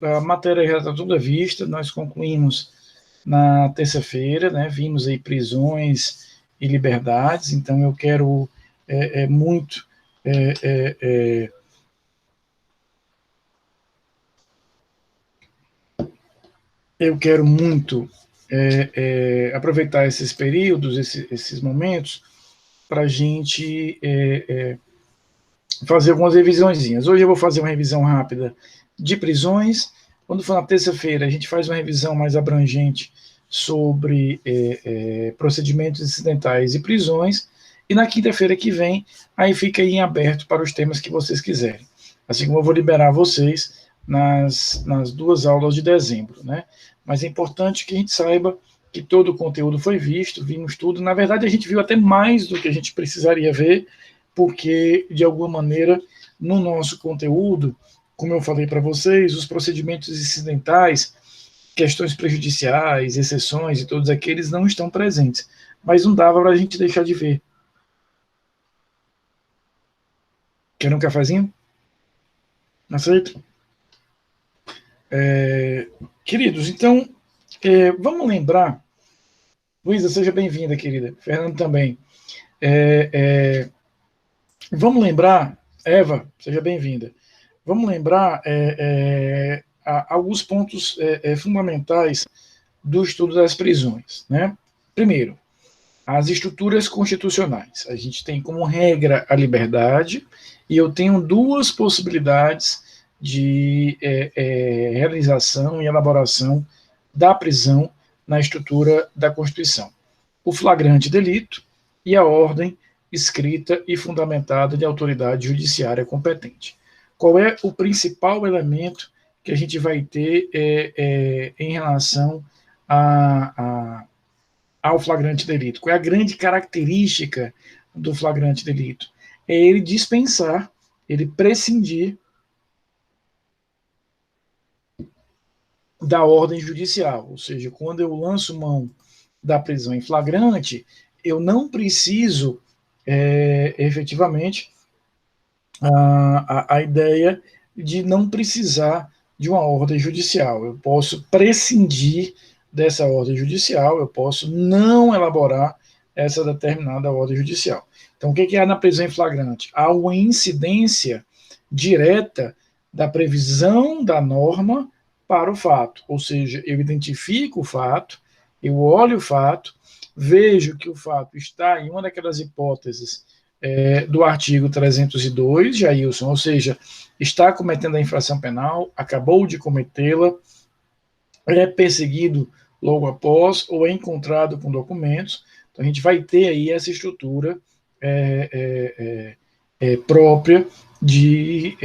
a matéria já está toda vista, nós concluímos na terça-feira, né, vimos aí prisões e liberdades, então eu quero muito eu quero muito aproveitar esses períodos, esses momentos, para a gente fazer algumas revisõezinhas. Hoje eu vou fazer uma revisão rápida de prisões. Quando for na terça-feira, a gente faz uma revisão mais abrangente sobre procedimentos incidentais e prisões. E na quinta-feira que vem, aí fica aí em aberto para os temas que vocês quiserem. Assim como eu vou liberar vocês nas 2 aulas de dezembro, né? Mas é importante que a gente saiba que todo o conteúdo foi visto, vimos tudo. Na verdade, a gente viu até mais do que a gente precisaria ver, porque, de alguma maneira, no nosso conteúdo, como eu falei para vocês, os procedimentos incidentais, questões prejudiciais, exceções e todos aqueles não estão presentes. Mas não dava para a gente deixar de ver. Quer um cafezinho? Aceito? Queridos, então, vamos lembrar. Luísa, seja bem-vinda, querida. Fernando também. Vamos lembrar, Eva, seja bem-vinda. Vamos lembrar alguns pontos fundamentais do estudo das prisões, né? Primeiro, as estruturas constitucionais. A gente tem como regra a liberdade, e eu tenho 2 possibilidades de realização e elaboração da prisão na estrutura da Constituição: o flagrante delito e a ordem escrita e fundamentada de autoridade judiciária competente. Qual é o principal elemento que a gente vai ter em relação ao flagrante delito? Qual é a grande característica do flagrante delito? É ele dispensar, ele prescindir da ordem judicial, ou seja, quando eu lanço mão da prisão em flagrante, eu não preciso efetivamente a ideia de não precisar de uma ordem judicial. Eu posso prescindir dessa ordem judicial, eu posso não elaborar essa determinada ordem judicial. Então, o que há na prisão em flagrante? Há uma incidência direta da previsão da norma para o fato, ou seja, eu identifico o fato, eu olho o fato, vejo que o fato está em uma daquelas hipóteses do artigo 302, Jailson, ou seja, está cometendo a infração penal, acabou de cometê-la, é perseguido logo após ou é encontrado com documentos. Então, a gente vai ter aí essa estrutura própria de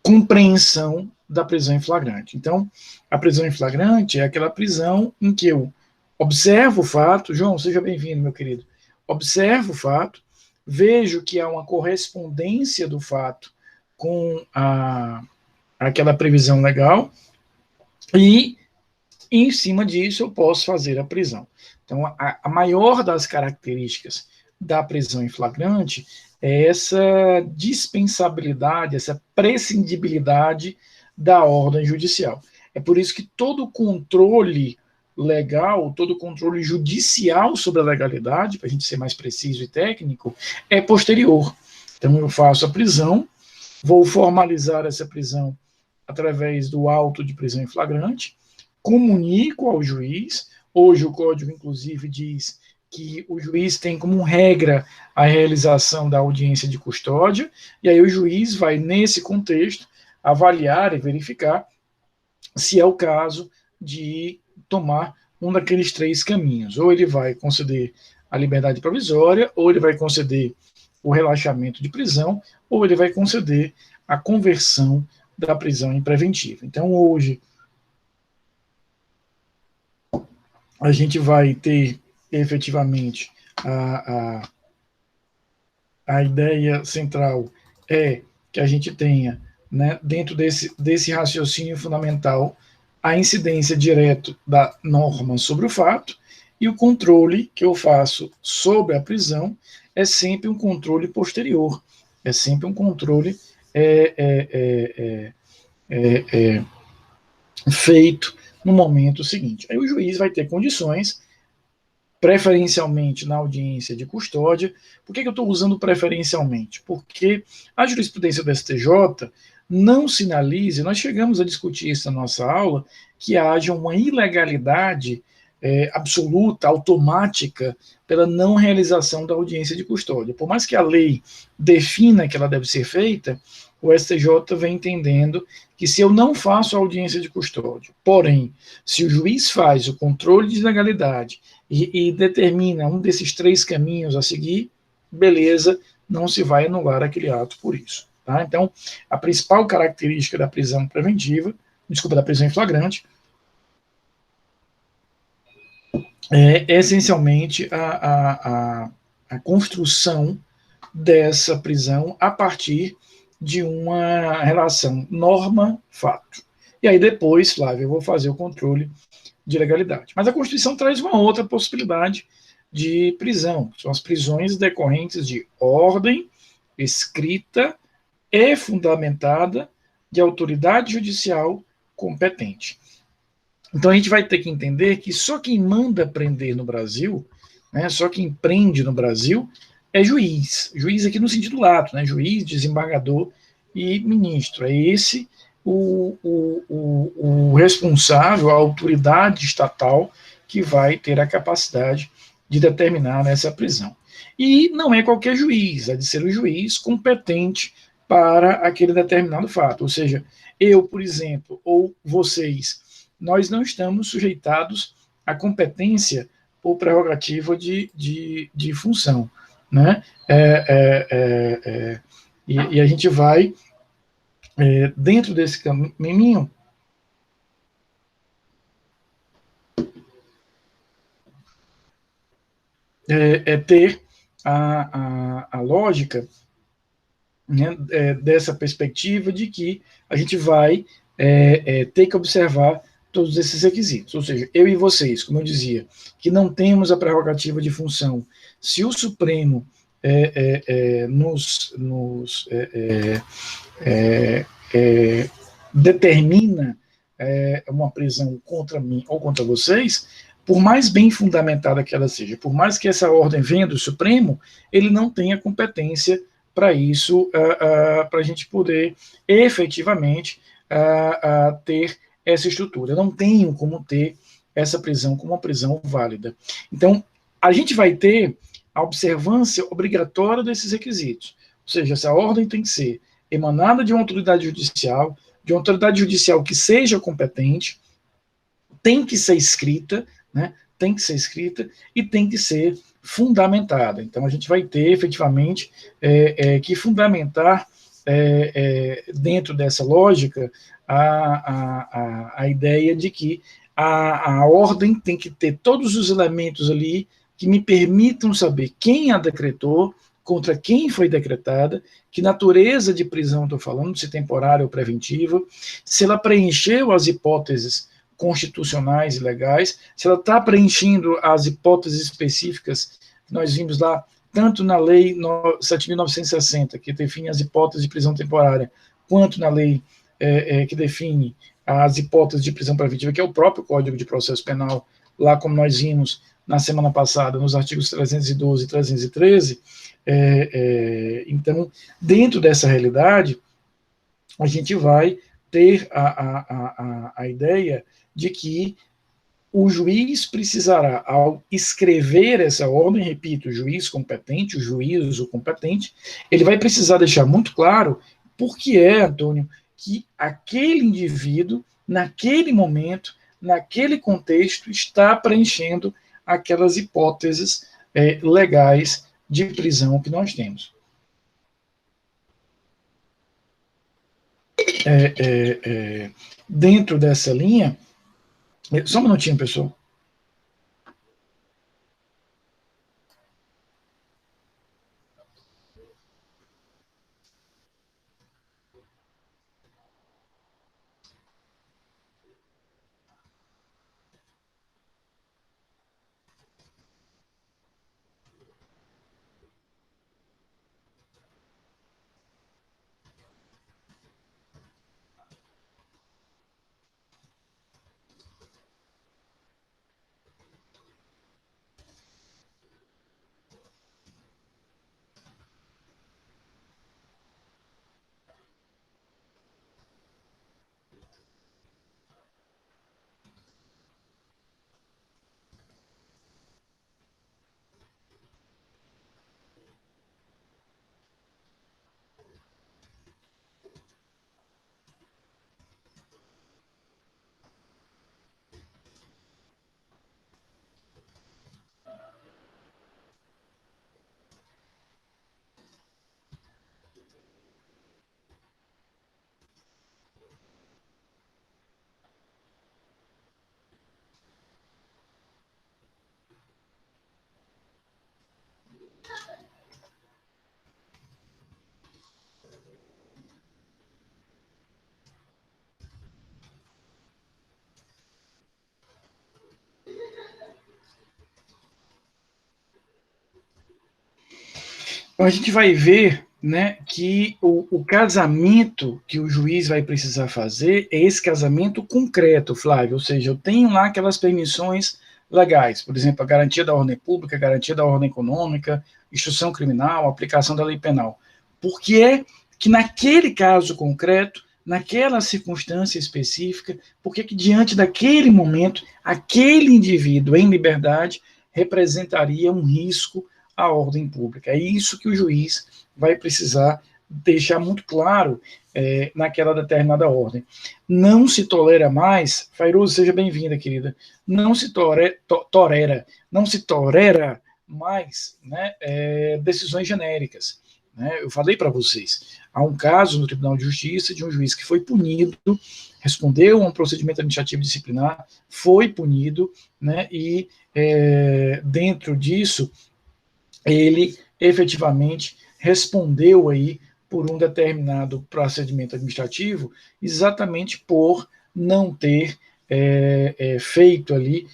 compreensão da prisão em flagrante. Então, a prisão em flagrante é aquela prisão em que eu observo o fato. João, seja bem-vindo, meu querido. Observo o fato, vejo que há uma correspondência do fato com aquela previsão legal e, em cima disso, eu posso fazer a prisão. Então, a maior das características da prisão em flagrante é essa dispensabilidade, essa prescindibilidade da ordem judicial. É por isso que todo controle legal, todo controle judicial sobre a legalidade, para a gente ser mais preciso e técnico, é posterior. Então, eu faço a prisão, vou formalizar essa prisão através do auto de prisão em flagrante, comunico ao juiz. Hoje o código, inclusive, diz que o juiz tem como regra a realização da audiência de custódia, e aí o juiz vai, nesse contexto, avaliar e verificar se é o caso de tomar um daqueles 3 caminhos. Ou ele vai conceder a liberdade provisória, ou ele vai conceder o relaxamento de prisão, ou ele vai conceder a conversão da prisão em preventiva. Então, hoje, a gente vai ter efetivamente a ideia central é que a gente tenha, né, dentro desse raciocínio fundamental, a incidência direta da norma sobre o fato, e o controle que eu faço sobre a prisão é sempre um controle posterior. É sempre um controle é, é, é, é, feito no momento seguinte. Aí o juiz vai ter condições, preferencialmente na audiência de custódia. Por que eu estou usando preferencialmente? Porque a jurisprudência do STJ não sinaliza, nós chegamos a discutir isso na nossa aula, que haja uma ilegalidade absoluta, automática, pela não realização da audiência de custódia. Por mais que a lei defina que ela deve ser feita, o STJ vem entendendo que se eu não faço a audiência de custódia, porém, se o juiz faz o controle de legalidade e determina um desses três caminhos a seguir, beleza, não se vai anular aquele ato por isso. Tá? Então, a principal característica da prisão preventiva, desculpa, da prisão em flagrante, é essencialmente a construção dessa prisão a partir de uma relação norma-fato. E aí depois, Flávio, eu vou fazer o controle de legalidade. Mas a Constituição traz uma outra possibilidade de prisão, são as prisões decorrentes de ordem escrita e fundamentada de autoridade judicial competente. Então a gente vai ter que entender que só quem manda prender no Brasil, né, só quem prende no Brasil é juiz. Juiz aqui no sentido lato, né, juiz, desembargador e ministro. É esse o responsável, a autoridade estatal que vai ter a capacidade de determinar essa prisão. E não é qualquer juiz, é de ser o juiz competente para aquele determinado fato. Ou seja, eu, por exemplo, ou vocês, nós não estamos sujeitados à competência ou prerrogativa de função. Né? E a gente vai, dentro desse caminho, ter a lógica, né, dessa perspectiva de que a gente vai ter que observar todos esses requisitos. Ou seja, eu e vocês, como eu dizia, que não temos a prerrogativa de função, se o Supremo nos determina uma prisão contra mim ou contra vocês, por mais bem fundamentada que ela seja, por mais que essa ordem venha do Supremo, ele não tem a competência para isso, para a gente poder efetivamente ter essa estrutura. Eu não tenho como ter essa prisão como uma prisão válida. Então, a gente vai ter a observância obrigatória desses requisitos. Ou seja, essa ordem tem que ser emanada de uma autoridade judicial que seja competente, tem que ser escrita, né? Tem que ser escrita e tem que ser fundamentada. Então, a gente vai ter efetivamente que fundamentar dentro dessa lógica a ideia de que a ordem tem que ter todos os elementos ali que me permitam saber quem a decretou, contra quem foi decretada, que natureza de prisão estou falando, se temporária ou preventiva, se ela preencheu as hipóteses constitucionais e legais, se ela está preenchendo as hipóteses específicas que nós vimos lá, tanto na Lei 7.960, que define as hipóteses de prisão temporária, quanto na lei que define as hipóteses de prisão preventiva, que é o próprio Código de Processo Penal, lá como nós vimos na semana passada, nos artigos 312 e 313. Então, dentro dessa realidade, a gente vai ter a ideia de que o juiz precisará, ao escrever essa ordem, repito, o juiz competente, o juízo competente, ele vai precisar deixar muito claro por que Antônio, que aquele indivíduo, naquele momento, naquele contexto, está preenchendo aquelas hipóteses legais de prisão que nós temos. Dentro dessa linha, só um minutinho, pessoal. Então a gente vai ver, né, que o casamento que o juiz vai precisar fazer é esse casamento concreto, Flávio, ou seja, eu tenho lá aquelas permissões legais, por exemplo, a garantia da ordem pública, a garantia da ordem econômica, instrução criminal, aplicação da lei penal. Por que é que naquele caso concreto, naquela circunstância específica, por que diante daquele momento, aquele indivíduo em liberdade representaria um risco à ordem pública? É isso que o juiz vai precisar deixar muito claro naquela determinada ordem. Não se tolera mais, Fairoso, seja bem-vinda, querida, não se tolera mais, né, decisões genéricas. Né? Eu falei para vocês, há um caso no Tribunal de Justiça de um juiz que foi punido, respondeu a um procedimento administrativo disciplinar, foi punido, né, e dentro disso, ele efetivamente respondeu aí por um determinado procedimento administrativo, exatamente por não ter feito ali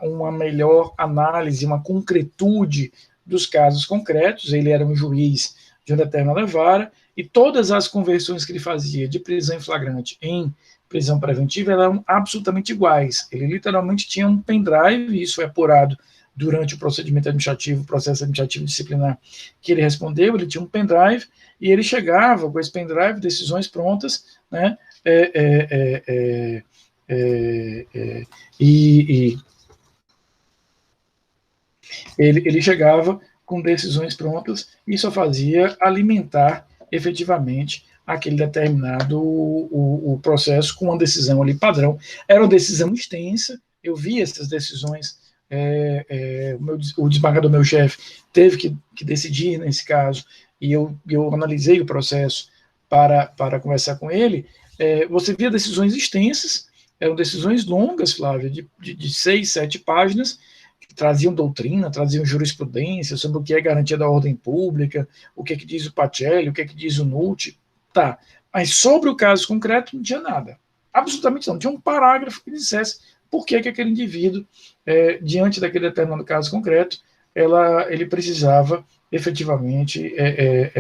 uma melhor análise, uma concretude dos casos concretos. Ele era um juiz de uma determinada vara, e todas as conversões que ele fazia de prisão em flagrante em prisão preventiva eram absolutamente iguais. Ele literalmente tinha um pendrive, e isso é apurado durante o procedimento administrativo, processo administrativo disciplinar que ele respondeu, ele tinha um pendrive, e ele chegava com esse pendrive, decisões prontas, né, e ele chegava com decisões prontas e só fazia alimentar efetivamente aquele determinado o processo com uma decisão ali padrão. Era uma decisão extensa, eu vi essas decisões, o desembargador, meu chefe, teve que decidir nesse caso, e eu analisei o processo para conversar com ele. Você via decisões extensas, eram decisões longas, Flávia, de 6, 7 páginas, que traziam doutrina, traziam jurisprudência sobre o que é garantia da ordem pública, o que é que diz o Pacelli, o que é que diz o Nutti, tá. Mas sobre o caso concreto não tinha nada, absolutamente não, tinha um parágrafo que dissesse por que aquele indivíduo, diante daquele determinado caso concreto, ele precisava efetivamente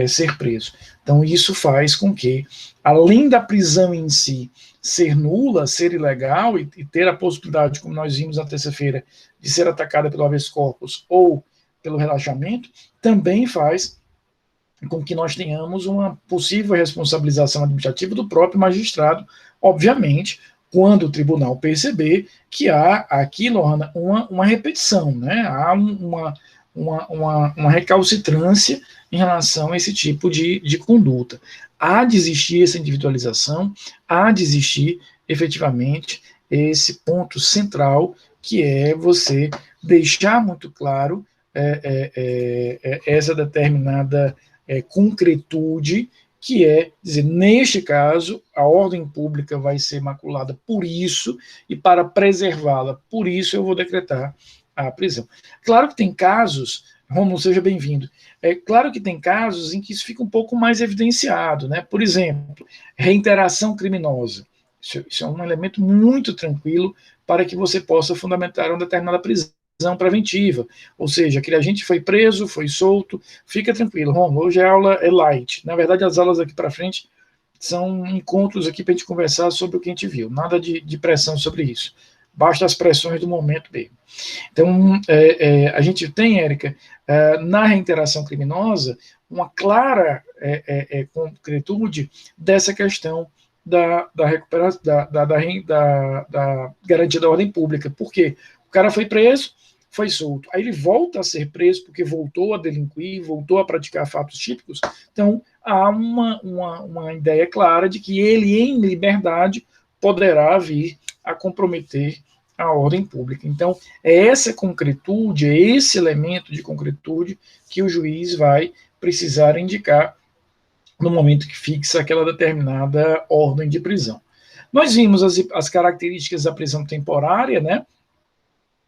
ser preso. Então isso faz com que, além da prisão em si ser nula, ser ilegal e ter a possibilidade, como nós vimos na terça-feira, de ser atacada pelo habeas corpus ou pelo relaxamento, também faz com que nós tenhamos uma possível responsabilização administrativa do próprio magistrado, obviamente, quando o tribunal perceber que há aqui, Lohana, uma repetição, né? Há uma recalcitrância em relação a esse tipo de conduta. Há de existir essa individualização, há de existir efetivamente esse ponto central, que é você deixar muito claro essa determinada concretude, que é dizer, neste caso, a ordem pública vai ser maculada por isso, e para preservá-la, por isso eu vou decretar a prisão. Claro que tem casos, Romulo, seja bem-vindo, claro que tem casos em que isso fica um pouco mais evidenciado, né? Por exemplo, reiteração criminosa. Isso é um elemento muito tranquilo para que você possa fundamentar uma determinada prisão preventiva, ou seja, aquele agente foi preso, foi solto, fica tranquilo, Romulo, hoje a aula é light, na verdade as aulas aqui para frente são encontros aqui para a gente conversar sobre o que a gente viu, nada de pressão sobre isso, basta as pressões do momento mesmo. Então, a gente tem, Érica, na reiteração criminosa, uma clara concretude dessa questão da recuperação, da garantia da ordem pública. Por quê? O cara foi preso, foi solto. Aí ele volta a ser preso porque voltou a delinquir, voltou a praticar fatos típicos. Então, há uma ideia clara de que ele, em liberdade, poderá vir a comprometer a ordem pública. Então, é essa concretude, é esse elemento de concretude que o juiz vai precisar indicar no momento que fixa aquela determinada ordem de prisão. Nós vimos as características da prisão temporária, né?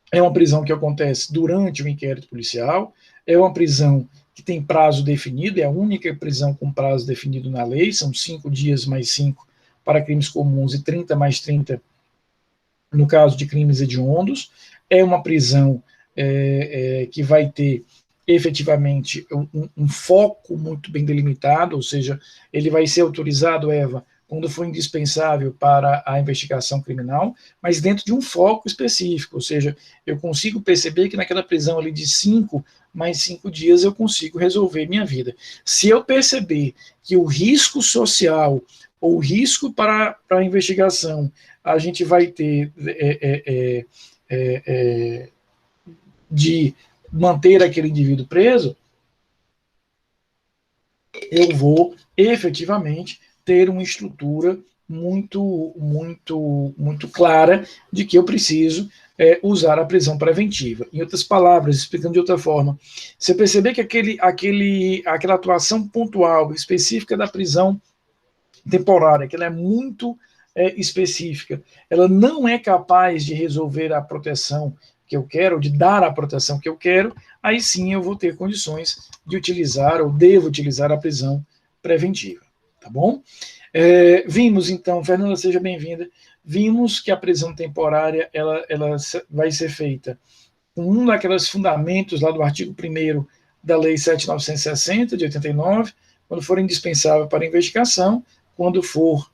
É uma prisão que acontece durante o inquérito policial, é uma prisão que tem prazo definido, é a única prisão com prazo definido na lei, são 5 dias mais 5 para crimes comuns e 30 mais 30 no caso de crimes hediondos. É uma prisão que vai ter efetivamente um foco muito bem delimitado, ou seja, ele vai ser autorizado, Eva, quando for indispensável para a investigação criminal, mas dentro de um foco específico, ou seja, eu consigo perceber que naquela prisão ali de 5 mais 5 dias eu consigo resolver minha vida. Se eu perceber que o risco social ou o risco para a investigação a gente vai ter de manter aquele indivíduo preso, eu vou efetivamente ter uma estrutura muito clara de que eu preciso usar a prisão preventiva. Em outras palavras, explicando de outra forma, se eu perceber que aquela atuação pontual, específica da prisão temporária, que ela é muito específica, ela não é capaz de resolver a proteção que eu quero, de dar a proteção que eu quero, aí sim eu vou ter condições de utilizar, ou devo utilizar a prisão preventiva, tá bom? Vimos então, Fernanda, seja bem-vinda, vimos que a prisão temporária, ela vai ser feita com um daqueles fundamentos lá do artigo 1º da Lei 7.960, de 89, quando for indispensável para a investigação, quando for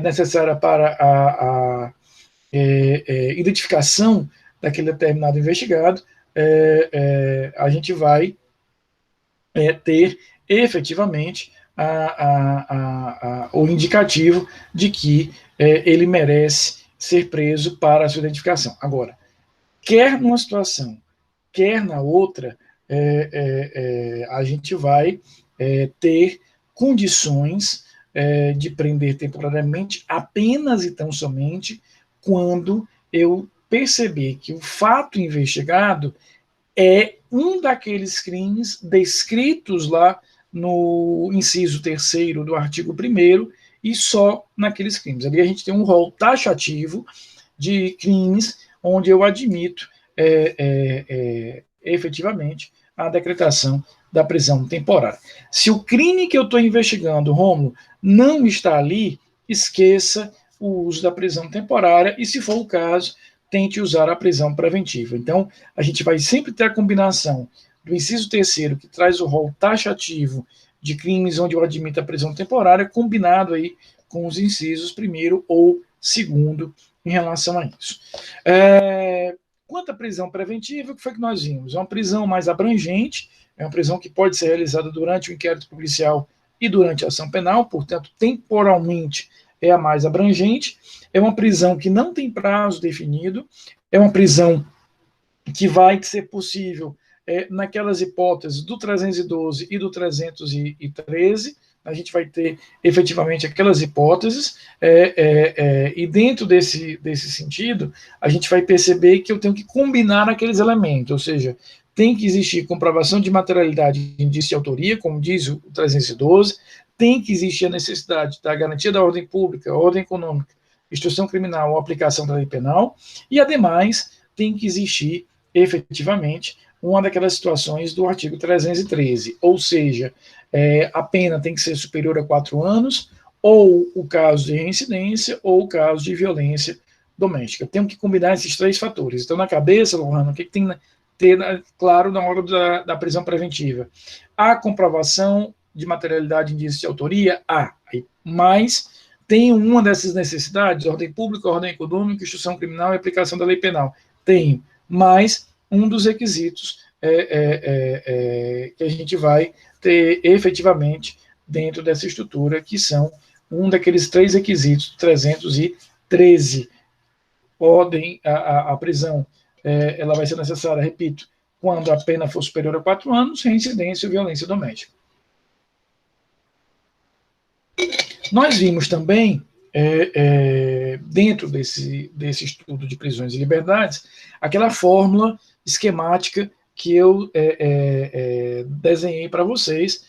necessária para a identificação daquele determinado investigado, a gente vai ter efetivamente o indicativo de que ele merece ser preso para a sua identificação. Agora, quer numa situação, quer na outra, a gente vai ter condições de prender temporariamente apenas e tão somente quando eu perceber que o fato investigado é um daqueles crimes descritos lá no inciso 3º do artigo 1º e só naqueles crimes. Ali a gente tem um rol taxativo de crimes onde eu admito efetivamente a decretação da prisão temporária. Se o crime que eu estou investigando, Rômulo, não está ali, esqueça o uso da prisão temporária e, se for o caso, tente usar a prisão preventiva. Então, a gente vai sempre ter a combinação do inciso 3º, que traz o rol taxativo de crimes onde eu admito a prisão temporária, combinado aí com os incisos 1º ou 2º em relação a isso. Quanto à prisão preventiva, o que foi que nós vimos? É uma prisão mais abrangente, é uma prisão que pode ser realizada durante o inquérito policial e durante a ação penal, portanto, temporalmente é a mais abrangente, é uma prisão que não tem prazo definido, é uma prisão que vai ser possível naquelas hipóteses do 312 e do 313, a gente vai ter efetivamente aquelas hipóteses, e dentro desse sentido, a gente vai perceber que eu tenho que combinar aqueles elementos, ou seja, tem que existir comprovação de materialidade de indício de autoria, como diz o 312, tem que existir a necessidade da garantia da ordem pública, ordem econômica, instrução criminal ou aplicação da lei penal, e, ademais, tem que existir efetivamente uma daquelas situações do artigo 313, ou seja, a pena tem que ser superior a 4 anos, ou o caso de reincidência, ou o caso de violência doméstica. Temos que combinar esses 3 fatores. Então, na cabeça, Lohana, o que tem que ter claro na hora da prisão preventiva? A comprovação de materialidade, indício de autoria, mas tem uma dessas necessidades, ordem pública, ordem econômica, instrução criminal e aplicação da lei penal. Tem, mas um dos requisitos que a gente vai ter efetivamente dentro dessa estrutura, que são um daqueles 3 requisitos, 313. A prisão ela vai ser necessária, repito, quando a pena for superior a 4 anos, reincidência ou violência doméstica. Nós vimos também, dentro desse estudo de prisões e liberdades, aquela fórmula esquemática que eu desenhei para vocês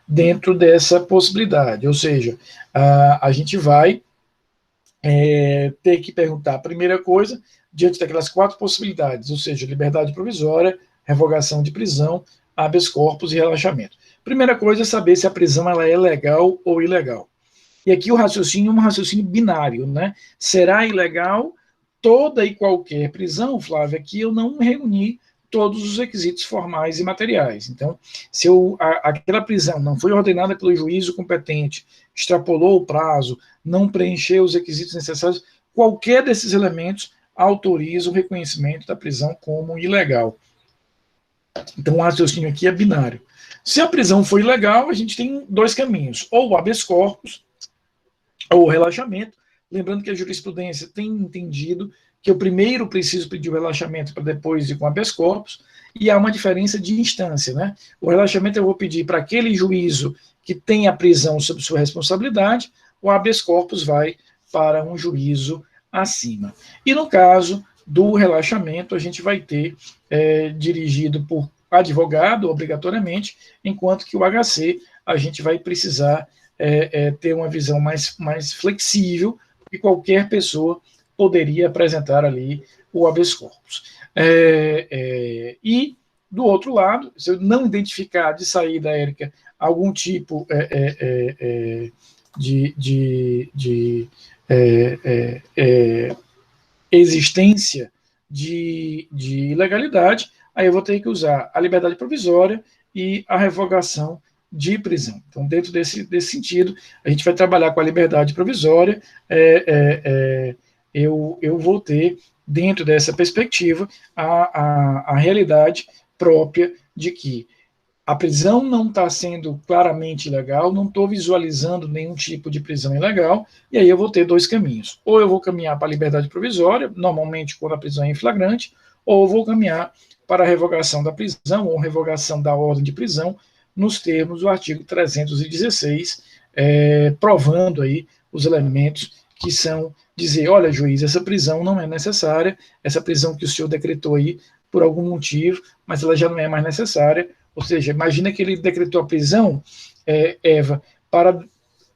dentro dessa possibilidade. Ou seja, a gente vai ter que perguntar a primeira coisa, diante daquelas 4 possibilidades, ou seja, liberdade provisória, revogação de prisão, habeas corpus e relaxamento. Primeira coisa é saber se a prisão ela é legal ou ilegal. E aqui o raciocínio é um raciocínio binário, né? Será ilegal toda e qualquer prisão, Flávia, que eu não reuni todos os requisitos formais e materiais. Então, se aquela prisão não foi ordenada pelo juízo competente, extrapolou o prazo, não preencheu os requisitos necessários, qualquer desses elementos autoriza o reconhecimento da prisão como ilegal. Então, o raciocínio aqui é binário. Se a prisão foi ilegal, a gente tem dois caminhos, ou o habeas corpus, ou o relaxamento. Lembrando que a jurisprudência tem entendido que eu primeiro preciso pedir o relaxamento para depois ir com habeas corpus, e há uma diferença de instância, né? O relaxamento eu vou pedir para aquele juízo que tem a prisão sob sua responsabilidade, o habeas corpus vai para um juízo acima. E no caso do relaxamento, a gente vai ter dirigido por advogado, obrigatoriamente, enquanto que o HC a gente vai precisar ter uma visão mais flexível, e qualquer pessoa poderia apresentar ali o habeas corpus. E, do outro lado, se eu não identificar de saída, Érica, algum tipo de existência de ilegalidade, aí eu vou ter que usar a liberdade provisória e a revogação de prisão. Então, dentro desse sentido, a gente vai trabalhar com a liberdade provisória. Eu vou ter, dentro dessa perspectiva, a realidade própria de que a prisão não está sendo claramente ilegal, não estou visualizando nenhum tipo de prisão ilegal, e aí eu vou ter dois caminhos. Ou eu vou caminhar para a liberdade provisória, normalmente quando a prisão é em flagrante, ou eu vou caminhar para a revogação da prisão ou revogação da ordem de prisão, nos termos do artigo 316, provando aí os elementos que são dizer, olha, juiz, essa prisão não é necessária, essa prisão que o senhor decretou aí por algum motivo, mas ela já não é mais necessária. Ou seja, imagina que ele decretou a prisão, Eva, para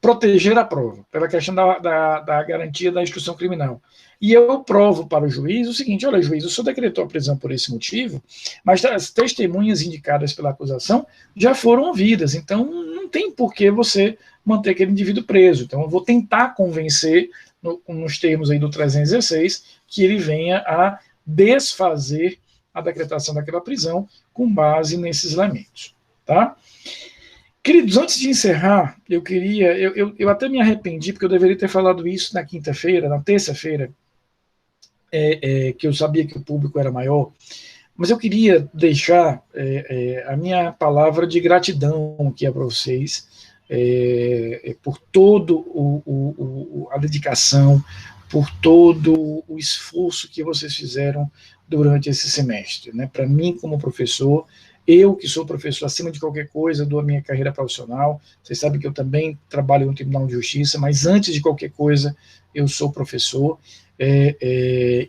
proteger a prova, pela questão da garantia da instrução criminal. E eu provo para o juiz o seguinte, olha, juiz, o senhor decretou a prisão por esse motivo, mas as testemunhas indicadas pela acusação já foram ouvidas, então não tem por que você manter aquele indivíduo preso. Então eu vou tentar convencer, nos termos aí do 316, que ele venha a desfazer a decretação daquela prisão com base nesses elementos, tá? Queridos, antes de encerrar, eu queria, eu até me arrependi, porque eu deveria ter falado isso na quinta-feira, na terça-feira, que eu sabia que o público era maior, mas eu queria deixar a minha palavra de gratidão aqui para vocês, por todo a dedicação, por todo o esforço que vocês fizeram durante esse semestre, né? Para mim, como professor, eu que sou professor acima de qualquer coisa, dou a minha carreira profissional, vocês sabem que eu também trabalho no Tribunal de Justiça, mas antes de qualquer coisa, eu sou professor,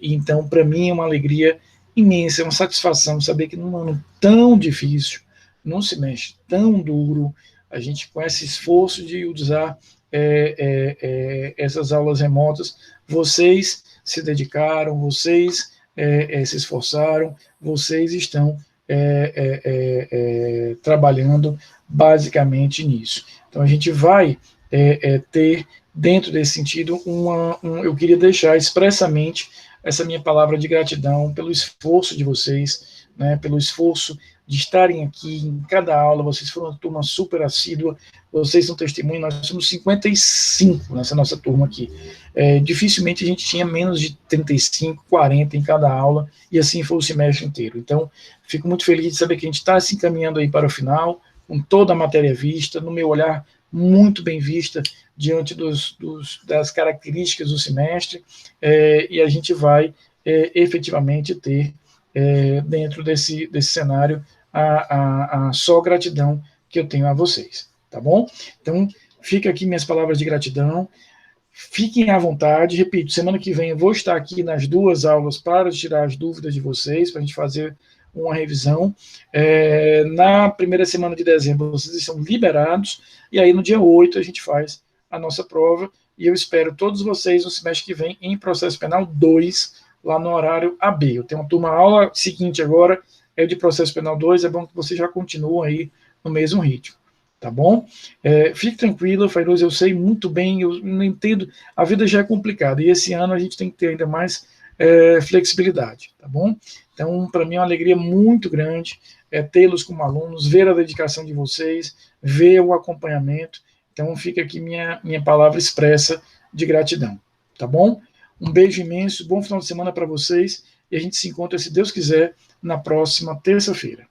então, para mim é uma alegria imensa, é uma satisfação saber que num ano tão difícil, num semestre tão duro, a gente, com esse esforço de usar essas aulas remotas, vocês se dedicaram, vocês se esforçaram, vocês estão trabalhando basicamente nisso. Então, a gente vai ter, dentro desse sentido, eu queria deixar expressamente essa minha palavra de gratidão pelo esforço de vocês, né, pelo esforço de estarem aqui em cada aula. Vocês foram uma turma super assídua, vocês são testemunho, nós somos 55 nessa nossa turma aqui. Dificilmente a gente tinha menos de 35, 40 em cada aula, e assim foi o semestre inteiro. Então, fico muito feliz de saber que a gente está se encaminhando aí para o final, com toda a matéria vista, no meu olhar, muito bem vista, diante das características do semestre, e a gente vai efetivamente ter, dentro desse cenário, a só gratidão que eu tenho a vocês, tá bom? Então, fica aqui minhas palavras de gratidão, fiquem à vontade, repito, semana que vem eu vou estar aqui nas duas aulas para tirar as dúvidas de vocês, para a gente fazer uma revisão. Na primeira semana de dezembro vocês estão liberados, e aí no dia 8 a gente faz a nossa prova, e eu espero todos vocês no semestre que vem em Processo Penal 2, lá no horário AB. Eu tenho uma aula seguinte agora, de Processo Penal 2, é bom que vocês já continuem aí no mesmo ritmo, tá bom? Fique tranquilo, Fairuz, eu sei muito bem, eu não entendo, a vida já é complicada, e esse ano a gente tem que ter ainda mais flexibilidade, tá bom? Então, para mim é uma alegria muito grande tê-los como alunos, ver a dedicação de vocês, ver o acompanhamento. Então, fica aqui minha palavra expressa de gratidão, tá bom? Um beijo imenso, bom final de semana para vocês, e a gente se encontra, se Deus quiser, na próxima terça-feira.